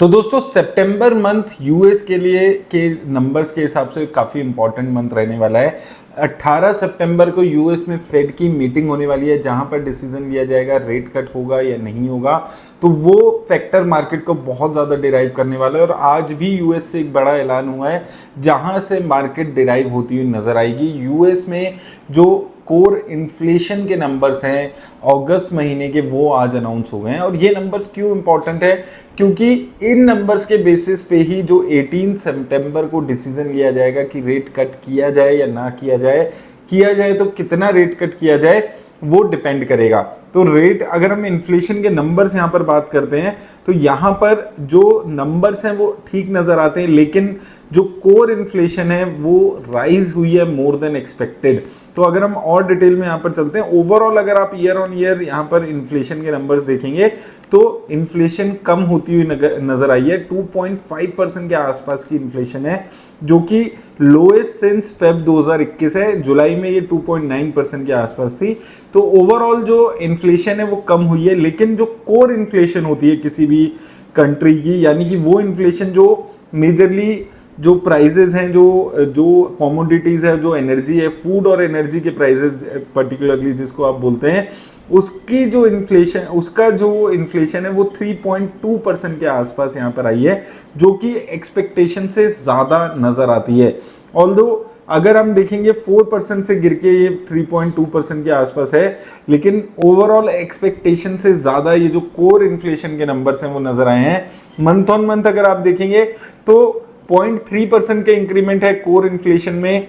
तो दोस्तों सितंबर month US के लिए के नंबर्स के हिसाब से काफ़ी इंपॉर्टेंट मंथ रहने वाला है। 18 सितंबर को यूएस में फेड की मीटिंग होने वाली है जहां पर डिसीजन लिया जाएगा रेट कट होगा या नहीं होगा। तो वो फैक्टर मार्केट को बहुत ज़्यादा डिराइव करने वाला है और आज भी यूएस से एक बड़ा ऐलान हुआ है जहां से मार्केट डिराइव होती हुई नजर आएगी। यूएस में जो कोर इन्फ्लेशन के नंबर्स हैं अगस्त महीने के, वो आज अनाउंस हो गए हैं। और ये नंबर्स क्यों इंपॉर्टेंट है, क्योंकि इन नंबर्स के बेसिस पे ही जो 18 सितंबर को डिसीजन लिया जाएगा कि रेट कट किया जाए या ना किया जाए तो कितना रेट कट किया जाए वो डिपेंड करेगा। तो रेट, अगर हम इन्फ्लेशन के नंबर्स यहाँ पर बात करते हैं तो यहाँ पर जो नंबर्स हैं वो ठीक नज़र आते हैं, लेकिन जो कोर इन्फ्लेशन है वो राइज हुई है मोर देन एक्सपेक्टेड। तो अगर हम और डिटेल में यहाँ पर चलते हैं, ओवरऑल अगर आप ईयर ऑन ईयर यहाँ पर इन्फ्लेशन के नंबर्स देखेंगे तो इन्फ्लेशन कम होती हुई नजर आई है। 2.5% के आसपास की इन्फ्लेशन है जो कि लोएस्ट सिंस फेब 2021 है। जुलाई में ये 2.9% के आसपास थी। तो ओवरऑल जो इन्फ्लेशन है वो कम हुई है, लेकिन जो कोर इन्फ्लेशन होती है किसी भी कंट्री की, यानी कि वो इन्फ्लेशन जो मेजरली जो प्राइजेज हैं, जो कमोडिटीज है, जो एनर्जी है, फूड और एनर्जी के प्राइजेज पर्टिकुलरली जिसको आप बोलते हैं, उसकी जो इन्फ्लेशन, उसका जो इन्फ्लेशन है वो 3.2% के आसपास यहाँ पर आई है, जो कि एक्सपेक्टेशन से ज़्यादा नज़र आती है। ऑल्दो अगर हम देखेंगे 4% से गिर के ये 3.2% के आसपास है, लेकिन ओवरऑल एक्सपेक्टेशन से ज़्यादा ये जो कोर इन्फ्लेशन के नंबर्स हैं वो नज़र आए हैं। मंथ ऑन मंथ अगर आप देखेंगे तो 0.3% के इंक्रीमेंट है कोर इन्फ्लेशन में।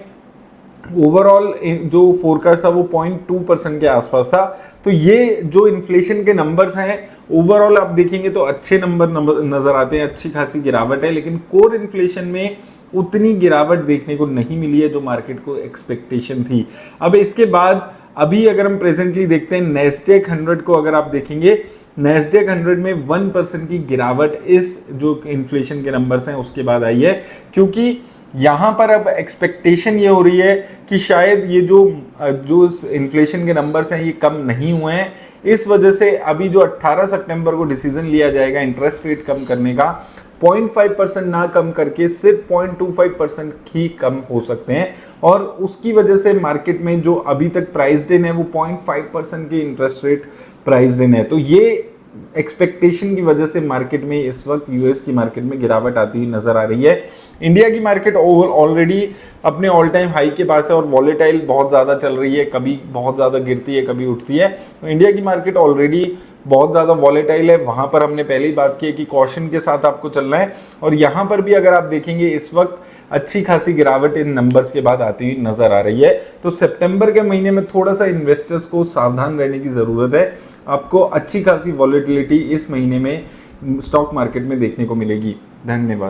ओवरऑल जो फोरकास्ट था वो 0.2% के आसपास था। तो ये जो इन्फ्लेशन के नंबर्स हैं ओवरऑल आप देखेंगे तो अच्छे नंबर नज़र आते हैं, अच्छी खासी गिरावट है, लेकिन कोर इन्फ्लेशन में उतनी गिरावट देखने को नहीं मिली है जो मार्केट को एक्सपेक्टेशन थी। अब इसके बाद अभी अगर हम प्रेजेंटली देखते हैं नैस्डैक 100 को, अगर आप देखेंगे नैस्डैक 100 में 1% की गिरावट इस जो इन्फ्लेशन के नंबर्स हैं उसके बाद आई है, क्योंकि यहाँ पर अब एक्सपेक्टेशन ये हो रही है कि शायद ये जो इन्फ्लेशन के नंबर्स हैं ये कम नहीं हुए हैं। इस वजह से अभी जो 18 सितंबर को डिसीजन लिया जाएगा इंटरेस्ट रेट कम करने का, 0.5% ना कम करके सिर्फ 0.25% ही कम हो सकते हैं। और उसकी वजह से मार्केट में जो अभी तक प्राइस्ड इन है वो 0.5% के इंटरेस्ट रेट प्राइस्ड इन है। तो ये एक्सपेक्टेशन की वजह से मार्केट में इस वक्त यूएस की मार्केट में गिरावट आती हुई नजर आ रही है। इंडिया की मार्केट ऑलरेडी अपने ऑल टाइम हाई के पास है और वॉलेटाइल बहुत ज़्यादा चल रही है, कभी बहुत ज़्यादा गिरती है कभी उठती है। तो इंडिया की मार्केट ऑलरेडी बहुत ज़्यादा वॉलेटाइल है, वहाँ पर हमने पहले ही बात की है कि कॉशन के साथ आपको चलना है। और यहाँ पर भी अगर आप देखेंगे इस वक्त अच्छी खासी गिरावट इन नंबर्स के बाद आती हुई नजर आ रही है। तो सितंबर के महीने में थोड़ा सा इन्वेस्टर्स को सावधान रहने की ज़रूरत है। आपको अच्छी खासी वॉलेटिलिटी इस महीने में स्टॉक मार्केट में देखने को मिलेगी। धन्यवाद।